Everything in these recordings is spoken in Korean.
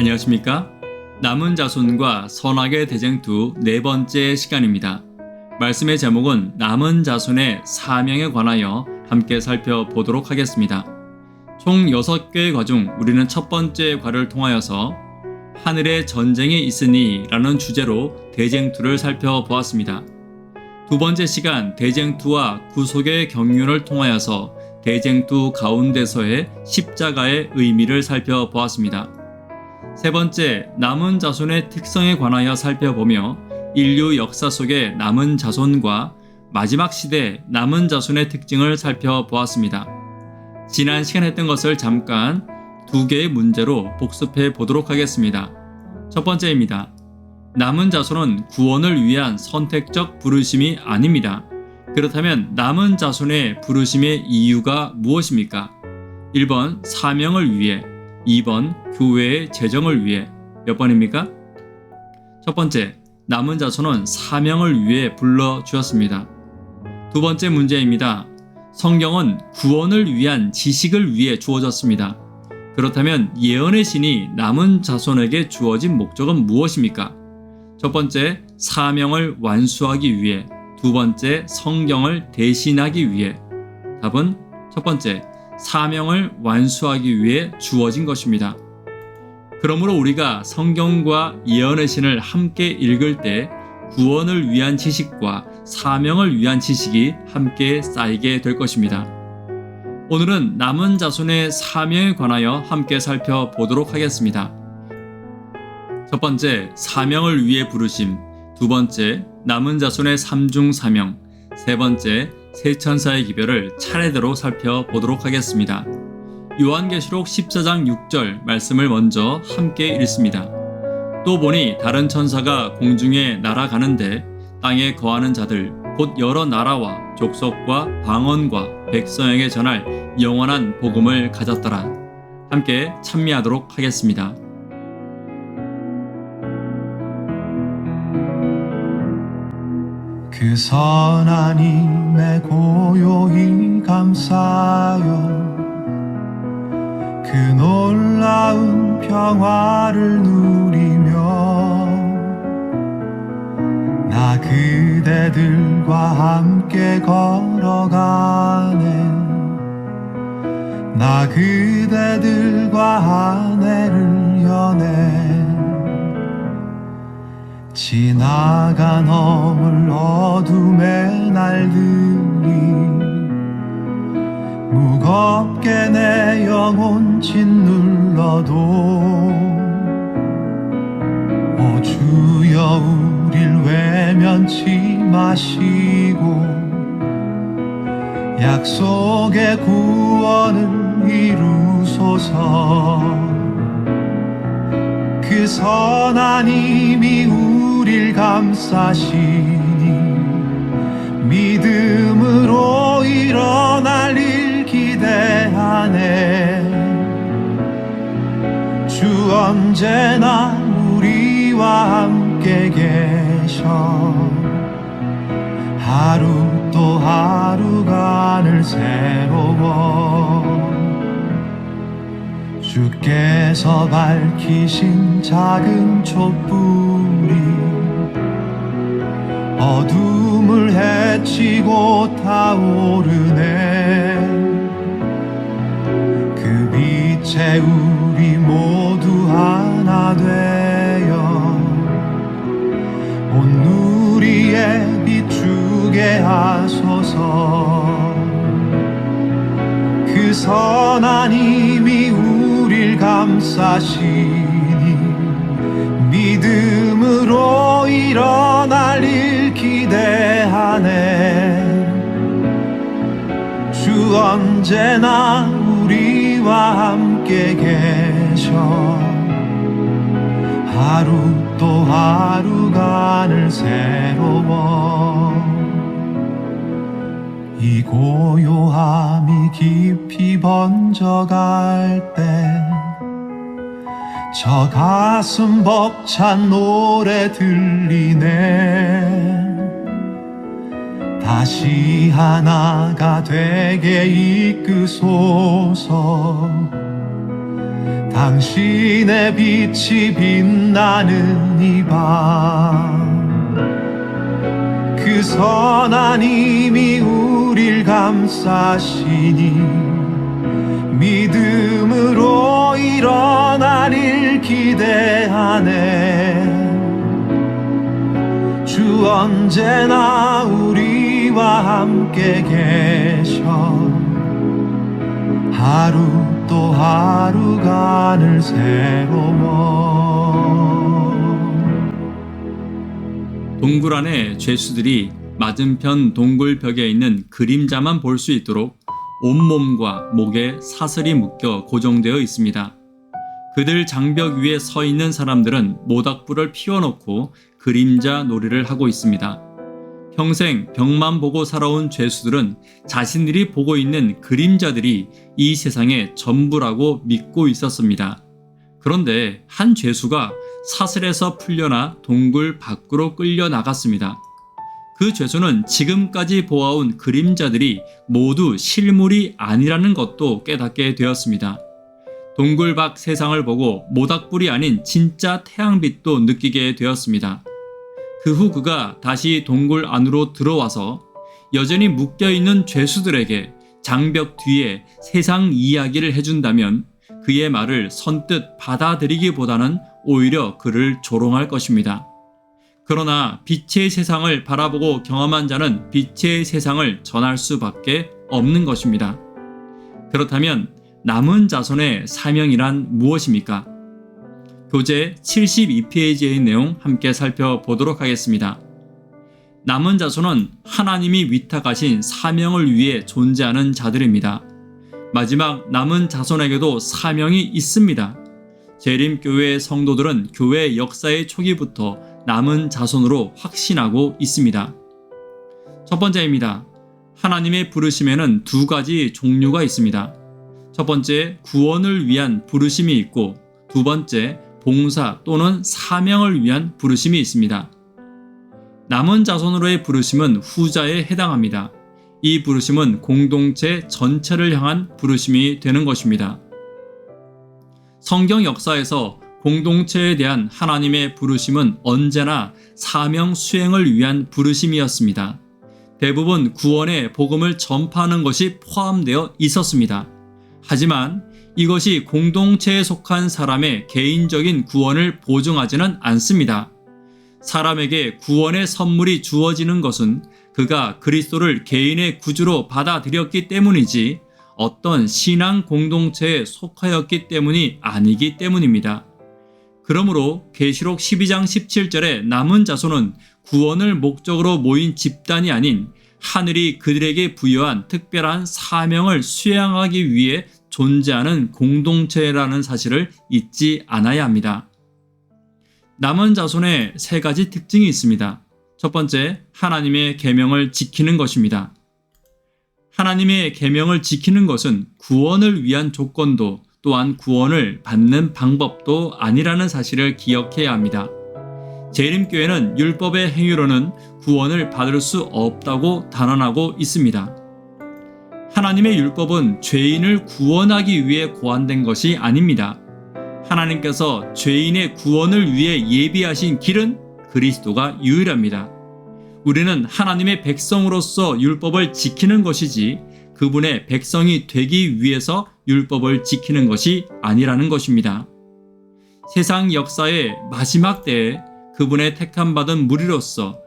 안녕하십니까? 남은 자손과 선악의 대쟁투 네 번째 시간입니다. 말씀의 제목은 남은 자손의 사명에 관하여 함께 살펴보도록 하겠습니다. 총 6개의 과 중 우리는 첫 번째 과를 통하여서 하늘에 전쟁이 있으니 라는 주제로 대쟁투를 살펴보았습니다. 두 번째 시간 대쟁투와 구속의 경륜을 통하여서 대쟁투 가운데서의 십자가의 의미를 살펴보았습니다. 세 번째, 남은 자손의 특성에 관하여 살펴보며 인류 역사 속의 남은 자손과 마지막 시대 남은 자손의 특징을 살펴보았습니다. 지난 시간에 했던 것을 잠깐 2개의 문제로 복습해 보도록 하겠습니다. 첫 번째입니다. 남은 자손은 구원을 위한 선택적 부르심이 아닙니다. 그렇다면 남은 자손의 부르심의 이유가 무엇입니까? 1번 사명을 위해, 2번 교회의 재정을 위해. 몇 번입니까? 첫 번째, 남은 자손은 사명을 위해 불러주었습니다. 두 번째 문제입니다. 성경은 구원을 위한 지식을 위해 주어졌습니다. 그렇다면 예언의 신이 남은 자손에게 주어진 목적은 무엇입니까? 첫 번째, 사명을 완수하기 위해, 두 번째, 성경을 대신하기 위해. 답은 첫 번째, 사명을 완수하기 위해 주어진 것입니다. 그러므로 우리가 성경과 예언의 신을 함께 읽을 때 구원을 위한 지식과 사명을 위한 지식이 함께 쌓이게 될 것입니다. 오늘은 남은 자손의 사명에 관하여 함께 살펴보도록 하겠습니다. 첫 번째, 사명을 위해 부르심. 두 번째, 남은 자손의 삼중 사명. 세 번째, 세 천사의 기별을 차례대로 살펴보도록 하겠습니다. 요한계시록 14장 6절 말씀을 먼저 함께 읽습니다. 또 보니 다른 천사가 공중에 날아가는데 땅에 거하는 자들 곧 여러 나라와 족속과 방언과 백성에게 전할 영원한 복음을 가졌더라. 함께 찬미하도록 하겠습니다. 그 선한 힘에 고요히 감사하여 그 놀라운 평화를 누리며 나 그대들과 함께 걸어가네. 나 그대들과 한 해를 여네. 지나가 넘을 어둠의 날들이 무겁게 내 영혼 짓눌러도 오 주여 우릴 외면치 마시고 약속의 구원을 이루소서. 그 선한 힘이 우릴 감싸시니 믿음으로 일어날 일 기대하네. 주 언제나 우리와 함께 계셔 하루 또 하루가 늘 새로워. 주께서 밝히신 작은 촛불이 어둠을 헤치고 타오르네. 그 빛에 우리 모두 하나 되어 온 누리에 비추게 하소서. 그 선한 힘이 우릴 감싸시니 믿음으로 일어날 일 기대하네. 주 언제나 우리와 함께 계셔 하루 또 하루가 늘 새로워. 이 고요함이 깊이 번져갈 때 저 가슴 벅찬 노래 들리네. 다시 하나가 되게 이끄소서. 당신의 빛이 빛나는 이 밤 그 선한 힘이 우릴 감싸시니 믿음으로 일어나릴 기대하네 주 언제나 우리와 함께 계셔 하루 또 하루가 늘 새로워 동굴 안에 죄수들이 맞은편 동굴 벽에 있는 그림자만 볼 수 있도록 온몸과 목에 사슬이 묶여 고정되어 있습니다. 그들 장벽 위에 서 있는 사람들은 모닥불을 피워놓고 그림자 놀이를 하고 있습니다. 평생 벽만 보고 살아온 죄수들은 자신들이 보고 있는 그림자들이 이 세상의 전부라고 믿고 있었습니다. 그런데 한 죄수가 사슬에서 풀려나 동굴 밖으로 끌려 나갔습니다. 그 죄수는 지금까지 보아온 그림자들이 모두 실물이 아니라는 것도 깨닫게 되었습니다. 동굴 밖 세상을 보고 모닥불이 아닌 진짜 태양빛도 느끼게 되었습니다. 그 후 그가 다시 동굴 안으로 들어와서 여전히 묶여있는 죄수들에게 장벽 뒤에 세상 이야기를 해준다면 그의 말을 선뜻 받아들이기보다는 오히려 그를 조롱할 것입니다. 그러나 빛의 세상을 바라보고 경험한 자는 빛의 세상을 전할 수밖에 없는 것입니다. 그렇다면 남은 자손의 사명이란 무엇입니까? 교재 72페이지의 내용 함께 살펴보도록 하겠습니다. 남은 자손은 하나님이 위탁하신 사명을 위해 존재하는 자들입니다. 마지막 남은 자손에게도 사명이 있습니다. 재림교회 성도들은 교회 역사의 초기부터 남은 자손으로 확신하고 있습니다. 첫 번째입니다. 하나님의 부르심에는 두 가지 종류가 있습니다. 첫 번째, 구원을 위한 부르심이 있고 두 번째, 봉사 또는 사명을 위한 부르심이 있습니다. 남은 자손으로의 부르심은 후자에 해당합니다. 이 부르심은 공동체 전체를 향한 부르심이 되는 것입니다. 성경 역사에서 공동체에 대한 하나님의 부르심은 언제나 사명 수행을 위한 부르심이었습니다. 대부분 구원의 복음을 전파하는 것이 포함되어 있었습니다. 하지만 이것이 공동체에 속한 사람의 개인적인 구원을 보증하지는 않습니다. 사람에게 구원의 선물이 주어지는 것은 그가 그리스도를 개인의 구주로 받아들였기 때문이지 어떤 신앙 공동체에 속하였기 때문이 아니기 때문입니다. 그러므로 계시록 12장 17절에 남은 자손은 구원을 목적으로 모인 집단이 아닌 하늘이 그들에게 부여한 특별한 사명을 수행하기 위해 존재하는 공동체라는 사실을 잊지 않아야 합니다. 남은 자손의 세 가지 특징이 있습니다. 첫 번째, 하나님의 계명을 지키는 것입니다. 하나님의 계명을 지키는 것은 구원을 위한 조건도 또한 구원을 받는 방법도 아니라는 사실을 기억해야 합니다. 재림교회는 율법의 행위로는 구원을 받을 수 없다고 단언하고 있습니다. 하나님의 율법은 죄인을 구원하기 위해 고안된 것이 아닙니다. 하나님께서 죄인의 구원을 위해 예비하신 길은 그리스도가 유일합니다. 우리는 하나님의 백성으로서 율법을 지키는 것이지 그분의 백성이 되기 위해서 율법을 지키는 것이 아니라는 것입니다. 세상 역사의 마지막 때에 그분의 택함받은 무리로서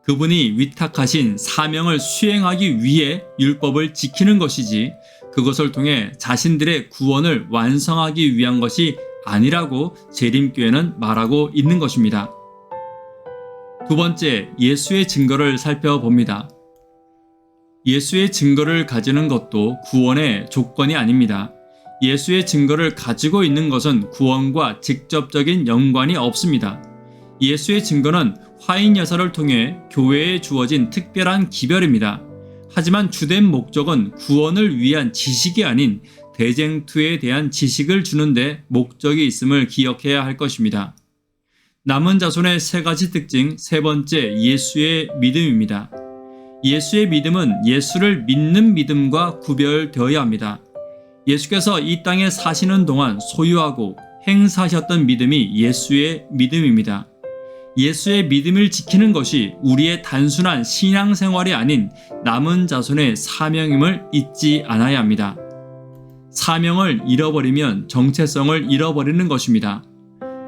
그분이 위탁하신 사명을 수행하기 위해 율법을 지키는 것이지 그것을 통해 자신들의 구원을 완성하기 위한 것이 아니라고 재림교회는 말하고 있는 것입니다. 두 번째, 예수의 증거를 살펴봅니다. 예수의 증거를 가지는 것도 구원의 조건이 아닙니다. 예수의 증거를 가지고 있는 것은 구원과 직접적인 연관이 없습니다. 예수의 증거는 화인 여사를 통해 교회에 주어진 특별한 기별입니다. 하지만 주된 목적은 구원을 위한 지식이 아닌 대쟁투에 대한 지식을 주는데 목적이 있음을 기억해야 할 것입니다. 남은 자손의 세 가지 특징, 세 번째, 예수의 믿음입니다. 예수의 믿음은 예수를 믿는 믿음과 구별되어야 합니다. 예수께서 이 땅에 사시는 동안 소유하고 행사하셨던 믿음이 예수의 믿음입니다. 예수의 믿음을 지키는 것이 우리의 단순한 신앙생활이 아닌 남은 자손의 사명임을 잊지 않아야 합니다. 사명을 잃어버리면 정체성을 잃어버리는 것입니다.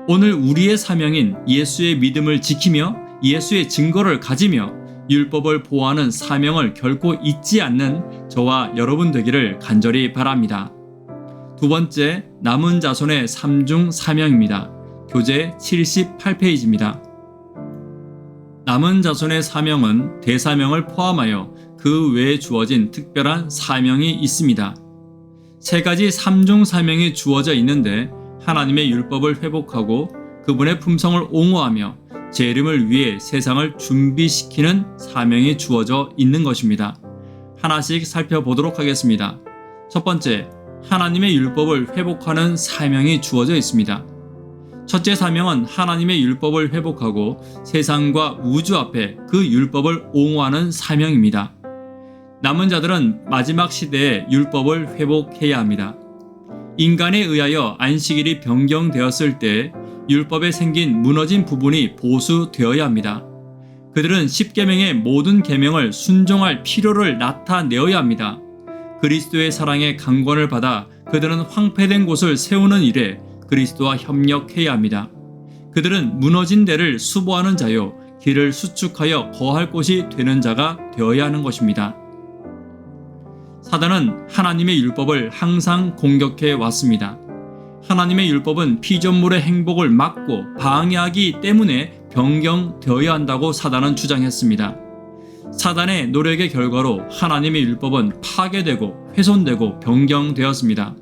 오늘 우리의 사명인 예수의 믿음을 지키며 예수의 증거를 가지며 율법을 보호하는 사명을 결코 잊지 않는 저와 여러분 되기를 간절히 바랍니다. 두 번째, 남은 자손의 삼중 사명입니다. 교재 78페이지입니다. 남은 자손의 사명은 대사명을 포함하여 그 외에 주어진 특별한 사명이 있습니다. 세 가지 삼중 사명이 주어져 있는데 하나님의 율법을 회복하고 그분의 품성을 옹호하며 제 이름을 위해 세상을 준비시키는 사명이 주어져 있는 것입니다. 하나씩 살펴보도록 하겠습니다. 첫 번째, 하나님의 율법을 회복하는 사명이 주어져 있습니다. 첫째 사명은 하나님의 율법을 회복하고 세상과 우주 앞에 그 율법을 옹호하는 사명입니다. 남은 자들은 마지막 시대에 율법을 회복해야 합니다. 인간에 의하여 안식일이 변경되었을 때 율법에 생긴 무너진 부분이 보수되어야 합니다. 그들은 십계명의 모든 계명을 순종할 필요를 나타내어야 합니다. 그리스도의 사랑의 강권을 받아 그들은 황폐된 곳을 세우는 일에 그리스도와 협력해야 합니다. 그들은 무너진 데를 수보하는 자요, 길을 수축하여 거할 곳이 되는 자가 되어야 하는 것입니다. 사단은 하나님의 율법을 항상 공격해 왔습니다. 하나님의 율법은 피조물의 행복을 막고 방해하기 때문에 변경되어야 한다고 사단은 주장했습니다. 사단의 노력의 결과로 하나님의 율법은 파괴되고 훼손되고 변경되었습니다.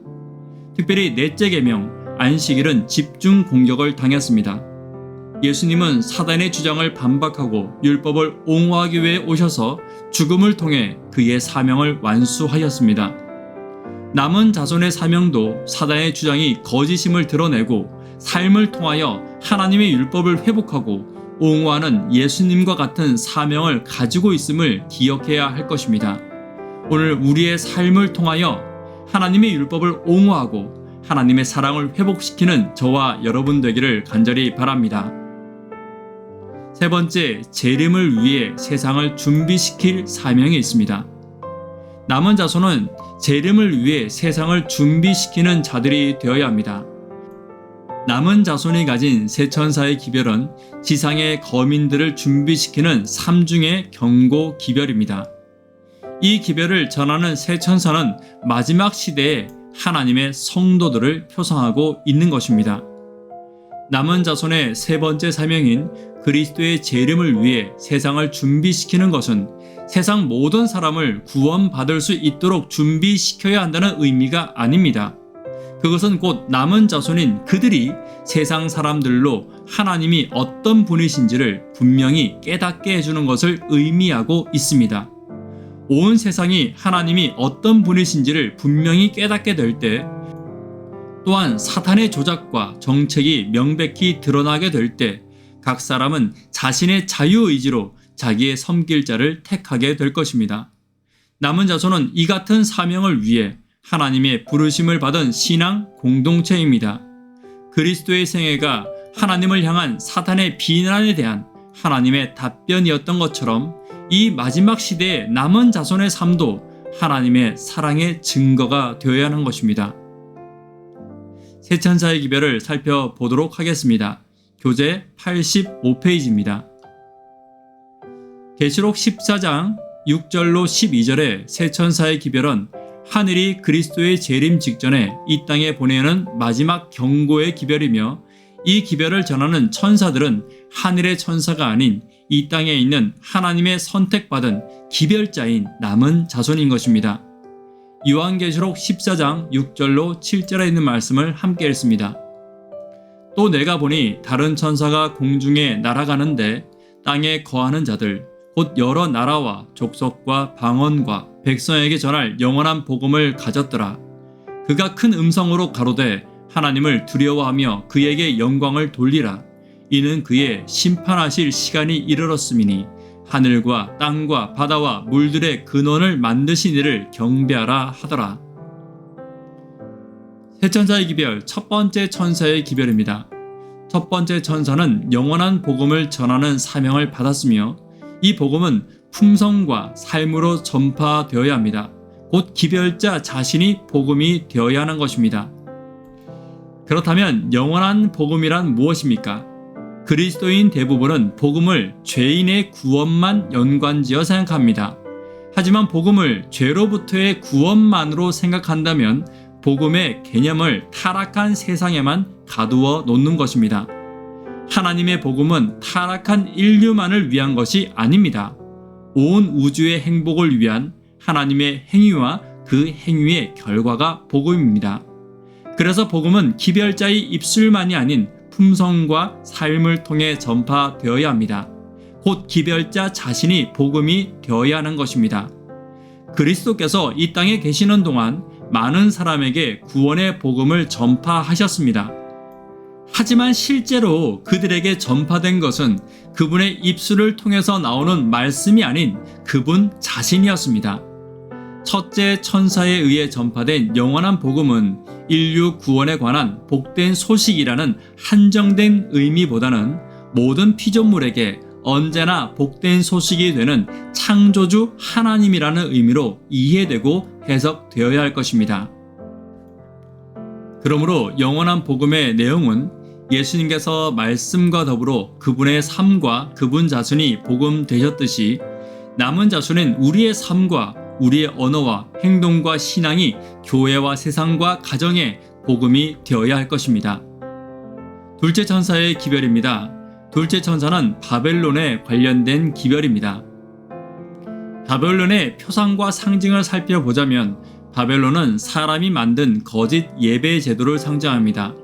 특별히 넷째 계명, 안식일은 집중 공격을 당했습니다. 예수님은 사단의 주장을 반박하고 율법을 옹호하기 위해 오셔서 죽음을 통해 그의 사명을 완수하였습니다. 남은 자손의 사명도 사단의 주장이 거짓임을 드러내고 삶을 통하여 하나님의 율법을 회복하고 옹호하는 예수님과 같은 사명을 가지고 있음을 기억해야 할 것입니다. 오늘 우리의 삶을 통하여 하나님의 율법을 옹호하고 하나님의 사랑을 회복시키는 저와 여러분 되기를 간절히 바랍니다. 세 번째, 재림을 위해 세상을 준비시킬 사명이 있습니다. 남은 자손은 재림을 위해 세상을 준비시키는 자들이 되어야 합니다. 남은 자손이 가진 세 천사의 기별은 지상의 거민들을 준비시키는 삼중의 경고 기별입니다. 이 기별을 전하는 세 천사는 마지막 시대에 하나님의 성도들을 표상하고 있는 것입니다. 남은 자손의 세 번째 사명인 그리스도의 재림을 위해 세상을 준비시키는 것은 세상 모든 사람을 구원받을 수 있도록 준비시켜야 한다는 의미가 아닙니다. 그것은 곧 남은 자손인 그들이 세상 사람들로 하나님이 어떤 분이신지를 분명히 깨닫게 해주는 것을 의미하고 있습니다. 온 세상이 하나님이 어떤 분이신지를 분명히 깨닫게 될 때, 또한 사탄의 조작과 정책이 명백히 드러나게 될 때 각 사람은 자신의 자유의지로 자기의 섬길 자를 택하게 될 것입니다. 남은 자손은 이 같은 사명을 위해 하나님의 부르심을 받은 신앙 공동체입니다. 그리스도의 생애가 하나님을 향한 사탄의 비난에 대한 하나님의 답변이었던 것처럼 이 마지막 시대의 남은 자손의 삶도 하나님의 사랑의 증거가 되어야 하는 것입니다. 세 천사의 기별을 살펴보도록 하겠습니다. 교재 85페이지입니다. 계시록 14장 6절로 12절의 세 천사의 기별은 하늘이 그리스도의 재림 직전에 이 땅에 보내는 마지막 경고의 기별이며, 이 기별을 전하는 천사들은 하늘의 천사가 아닌 이 땅에 있는 하나님의 선택받은 기별자인 남은 자손인 것입니다. 요한계시록 14장 6절로 7절에 있는 말씀을 함께 읽습니다. 또 내가 보니 다른 천사가 공중에 날아가는데 땅에 거하는 자들 곧 여러 나라와 족속과 방언과 백성에게 전할 영원한 복음을 가졌더라. 그가 큰 음성으로 가로되 하나님을 두려워하며 그에게 영광을 돌리라. 이는 그의 심판하실 시간이 이르렀음이니 하늘과 땅과 바다와 물들의 근원을 만드신 이를 경배하라 하더라. 세 천사의 기별, 첫 번째 천사의 기별입니다. 첫 번째 천사는 영원한 복음을 전하는 사명을 받았으며 이 복음은 품성과 삶으로 전파되어야 합니다. 곧 기별자 자신이 복음이 되어야 하는 것입니다. 그렇다면 영원한 복음이란 무엇입니까? 그리스도인 대부분은 복음을 죄인의 구원만 연관지어 생각합니다. 하지만 복음을 죄로부터의 구원만으로 생각한다면 복음의 개념을 타락한 세상에만 가두어 놓는 것입니다. 하나님의 복음은 타락한 인류만을 위한 것이 아닙니다. 온 우주의 행복을 위한 하나님의 행위와 그 행위의 결과가 복음입니다. 그래서 복음은 기별자의 입술만이 아닌 품성과 삶을 통해 전파되어야 합니다. 곧 기별자 자신이 복음이 되어야 하는 것입니다. 그리스도께서 이 땅에 계시는 동안 많은 사람에게 구원의 복음을 전파하셨습니다. 하지만 실제로 그들에게 전파된 것은 그분의 입술을 통해서 나오는 말씀이 아닌 그분 자신이었습니다. 첫째 천사에 의해 전파된 영원한 복음은 인류 구원에 관한 복된 소식이라는 한정된 의미보다는 모든 피조물에게 언제나 복된 소식이 되는 창조주 하나님이라는 의미로 이해되고 해석되어야 할 것입니다. 그러므로 영원한 복음의 내용은 예수님께서 말씀과 더불어 그분의 삶과 그분 자신이 복음 되셨듯이 남은 자손인 우리의 삶과 우리의 언어와 행동과 신앙이 교회와 세상과 가정의 복음이 되어야 할 것입니다. 둘째 천사의 기별입니다. 둘째 천사는 바벨론에 관련된 기별입니다. 바벨론의 표상과 상징을 살펴보자면 바벨론은 사람이 만든 거짓 예배 제도를 상징합니다.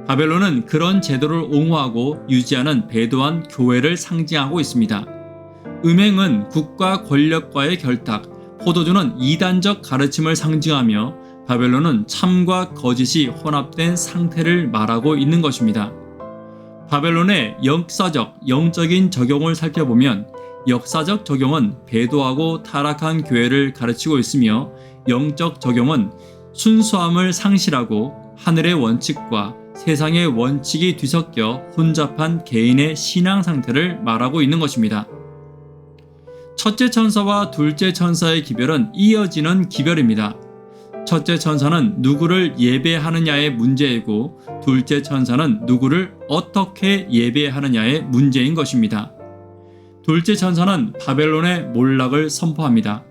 바벨론은 그런 제도를 옹호하고 유지하는 배도한 교회를 상징하고 있습니다. 음행은 국가 권력과의 결탁, 포도주는 이단적 가르침을 상징하며 바벨론은 참과 거짓이 혼합된 상태를 말하고 있는 것입니다. 바벨론의 역사적, 영적인 적용을 살펴보면 역사적 적용은 배도하고 타락한 교회를 가르치고 있으며 영적 적용은 순수함을 상실하고 하늘의 원칙과 세상의 원칙이 뒤섞여 혼잡한 개인의 신앙 상태를 말하고 있는 것입니다. 첫째 천사와 둘째 천사의 기별은 이어지는 기별입니다. 첫째 천사는 누구를 예배하느냐의 문제이고 둘째 천사는 누구를 어떻게 예배하느냐의 문제인 것입니다. 둘째 천사는 바벨론의 몰락을 선포합니다.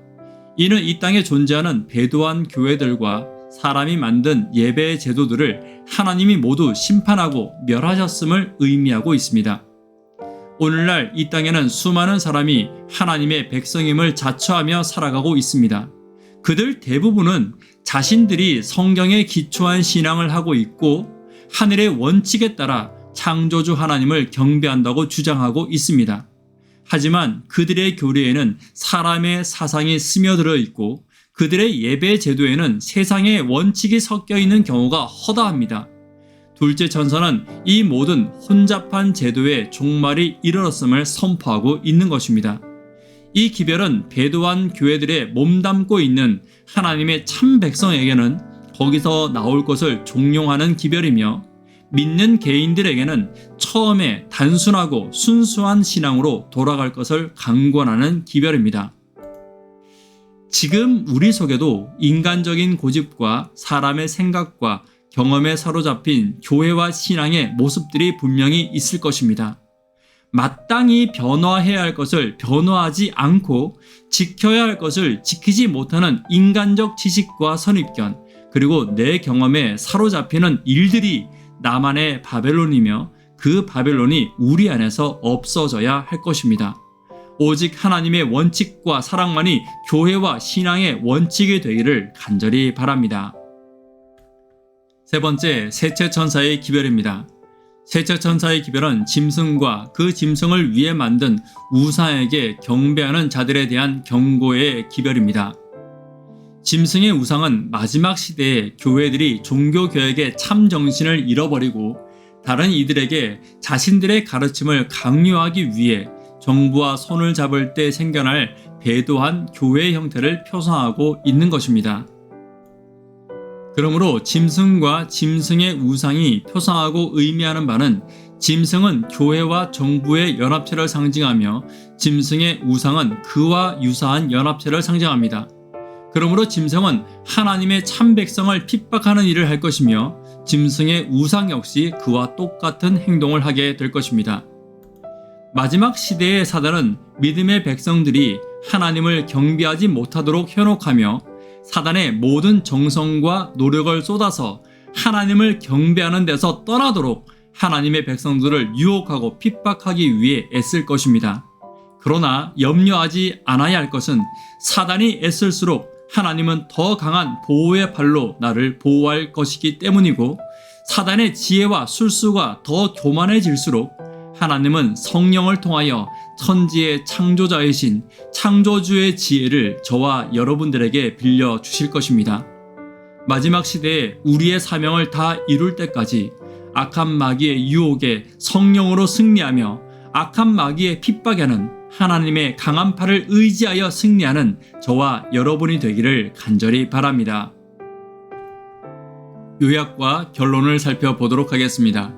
이는 이 땅에 존재하는 배도한 교회들과 사람이 만든 예배 제도들을 하나님이 모두 심판하고 멸하셨음을 의미하고 있습니다. 오늘날 이 땅에는 수많은 사람이 하나님의 백성임을 자처하며 살아가고 있습니다. 그들 대부분은 자신들이 성경에 기초한 신앙을 하고 있고 하늘의 원칙에 따라 창조주 하나님을 경배한다고 주장하고 있습니다. 하지만 그들의 교리에는 사람의 사상이 스며들어 있고 그들의 예배 제도에는 세상의 원칙이 섞여 있는 경우가 허다합니다. 둘째 천사는 이 모든 혼잡한 제도의 종말이 이르렀음을 선포하고 있는 것입니다. 이 기별은 배도한 교회들에 몸담고 있는 하나님의 참 백성에게는 거기서 나올 것을 종용하는 기별이며 믿는 개인들에게는 처음에 단순하고 순수한 신앙으로 돌아갈 것을 강권하는 기별입니다. 지금 우리 속에도 인간적인 고집과 사람의 생각과 경험에 사로잡힌 교회와 신앙의 모습들이 분명히 있을 것입니다. 마땅히 변화해야 할 것을 변화하지 않고 지켜야 할 것을 지키지 못하는 인간적 지식과 선입견, 그리고 내 경험에 사로잡히는 일들이 나만의 바벨론이며 그 바벨론이 우리 안에서 없어져야 할 것입니다. 오직 하나님의 원칙과 사랑만이 교회와 신앙의 원칙이 되기를 간절히 바랍니다. 세 번째, 셋째 천사의 기별입니다. 셋째 천사의 기별은 짐승과 그 짐승을 위해 만든 우상에게 경배하는 자들에 대한 경고의 기별입니다. 짐승의 우상은 마지막 시대에 교회들이 종교개혁의 참 정신을 잃어버리고 다른 이들에게 자신들의 가르침을 강요하기 위해 정부와 손을 잡을 때 생겨날 배도한 교회의 형태를 표상하고 있는 것입니다. 그러므로 짐승과 짐승의 우상이 표상하고 의미하는 바는 짐승은 교회와 정부의 연합체를 상징하며 짐승의 우상은 그와 유사한 연합체를 상징합니다. 그러므로 짐승은 하나님의 참 백성을 핍박하는 일을 할 것이며 짐승의 우상 역시 그와 똑같은 행동을 하게 될 것입니다. 마지막 시대의 사단은 믿음의 백성들이 하나님을 경배하지 못하도록 현혹하며 사단의 모든 정성과 노력을 쏟아서 하나님을 경배하는 데서 떠나도록 하나님의 백성들을 유혹하고 핍박하기 위해 애쓸 것입니다. 그러나 염려하지 않아야 할 것은 사단이 애쓸수록 하나님은 더 강한 보호의 팔로 나를 보호할 것이기 때문이고 사단의 지혜와 술수가 더 교만해질수록 하나님은 성령을 통하여 천지의 창조자이신 창조주의 지혜를 저와 여러분들에게 빌려주실 것입니다. 마지막 시대에 우리의 사명을 다 이룰 때까지 악한 마귀의 유혹에 성령으로 승리하며 악한 마귀의 핍박에는 하나님의 강한 팔을 의지하여 승리하는 저와 여러분이 되기를 간절히 바랍니다. 요약과 결론을 살펴보도록 하겠습니다.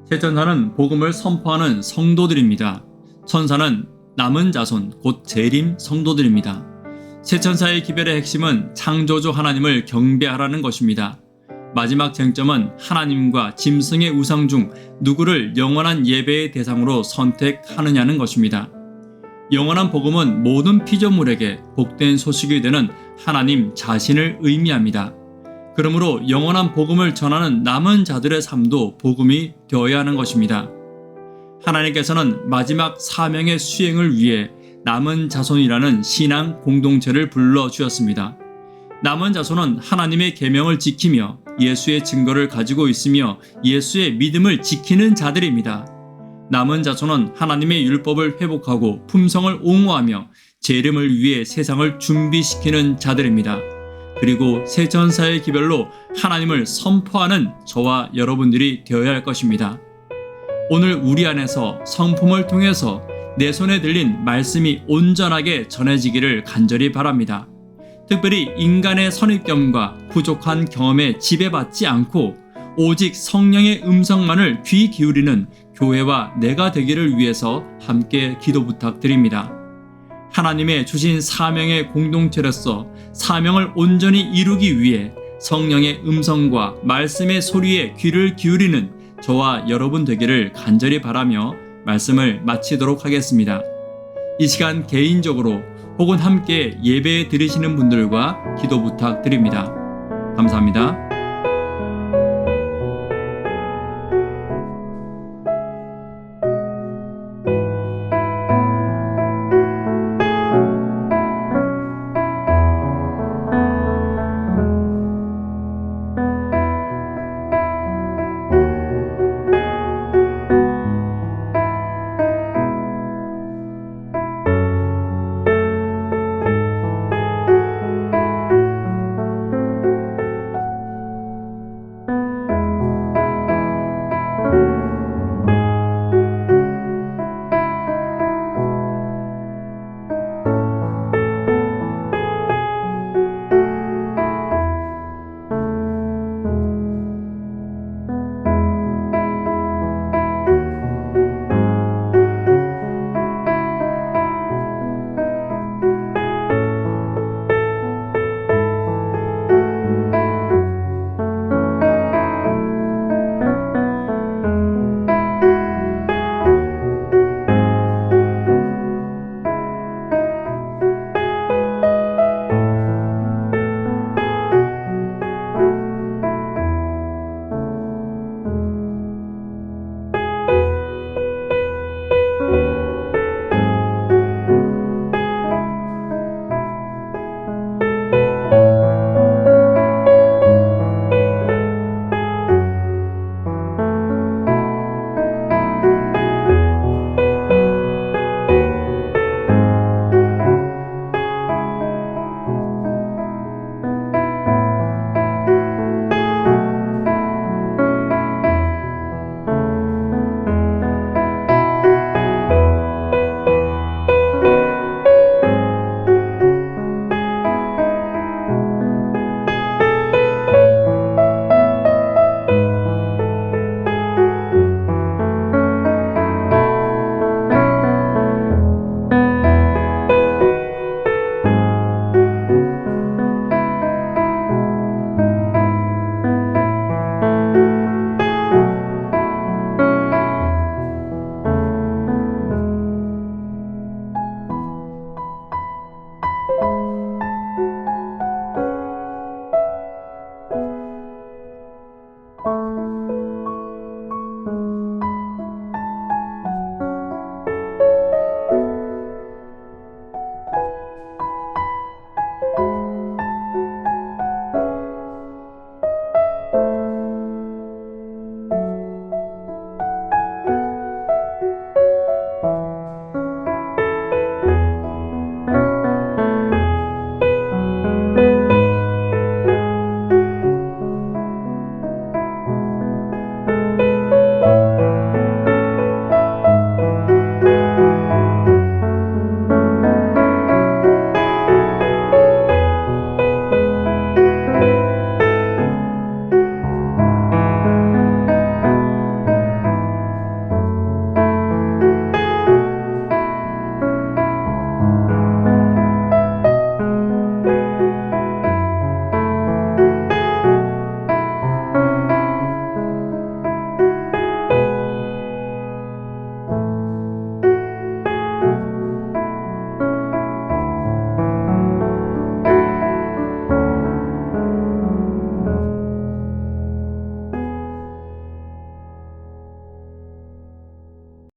세천사는 복음을 선포하는 성도들입니다. 천사는 남은 자손 곧 재림 성도들입니다. 세천사의 기별의 핵심은 창조주 하나님을 경배하라는 것입니다. 마지막 쟁점은 하나님과 짐승의 우상 중 누구를 영원한 예배의 대상으로 선택하느냐는 것입니다. 영원한 복음은 모든 피조물에게 복된 소식이 되는 하나님 자신을 의미합니다. 그러므로 영원한 복음을 전하는 남은 자들의 삶도 복음이 되어야 하는 것입니다. 하나님께서는 마지막 사명의 수행을 위해 남은 자손이라는 신앙 공동체를 불러주셨습니다. 남은 자손은 하나님의 계명을 지키며 예수의 증거를 가지고 있으며 예수의 믿음을 지키는 자들입니다. 남은 자손은 하나님의 율법을 회복하고 품성을 옹호하며 재림을 위해 세상을 준비시키는 자들입니다. 그리고 새 천사의 기별로 하나님을 선포하는 저와 여러분들이 되어야 할 것입니다. 오늘 우리 안에서 성품을 통해서 내 손에 들린 말씀이 온전하게 전해지기를 간절히 바랍니다. 특별히 인간의 선입견과 부족한 경험에 지배받지 않고 오직 성령의 음성만을 귀 기울이는 교회와 내가 되기를 위해서 함께 기도 부탁드립니다. 하나님의 주신 사명의 공동체로서 사명을 온전히 이루기 위해 성령의 음성과 말씀의 소리에 귀를 기울이는 저와 여러분 되기를 간절히 바라며 말씀을 마치도록 하겠습니다. 이 시간 개인적으로 혹은 함께 예배 드리시는 분들과 기도 부탁드립니다. 감사합니다.